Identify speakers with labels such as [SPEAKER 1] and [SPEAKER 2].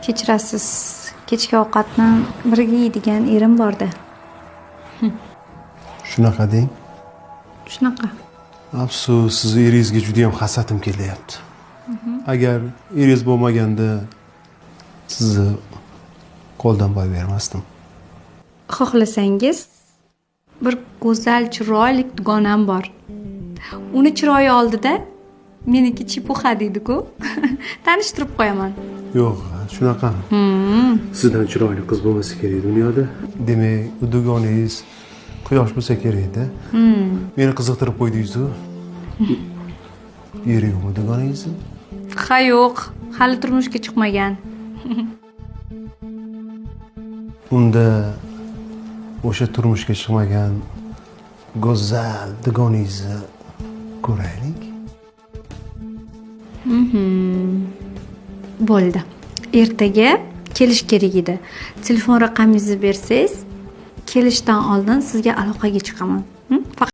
[SPEAKER 1] Kechirasiz. Kechki ovqatni birga yeydigan erim borda.
[SPEAKER 2] Shunaqa deng.
[SPEAKER 1] Shunaqa.
[SPEAKER 2] Afsus, sizni eringizga juda ham hasatim kelyapti. Agar eringiz bo'lmaganda sizni qo'ldan boy bermasdim.
[SPEAKER 1] Xohlasangiz bir go'zal chiroyli dugonam bor. Uni chiroyi oldida meniki chipuxa deydi-ku. Tanishtirib qo'yaman.
[SPEAKER 2] Yo'q, shunaqa. Sizdan chiroyli qiz bo'lmasa kerak dunyoda. Demak, u dugonangiz quyosh bo'lsa kerak-da. Meni qiziqtirib qo'ydingiz-ku. Eri yo'qmi dugonangizni?
[SPEAKER 1] Ha yo'q, hali turmushga chiqmagan.
[SPEAKER 2] Unda o'sha turmushga chiqmagan go'zal dugonangizni ko'raylik.
[SPEAKER 1] Bo'ldi. Ertaga kelish kerak edi. Telefon raqamingizni bersangiz, kelishdan oldin sizga aloqaga chiqaman.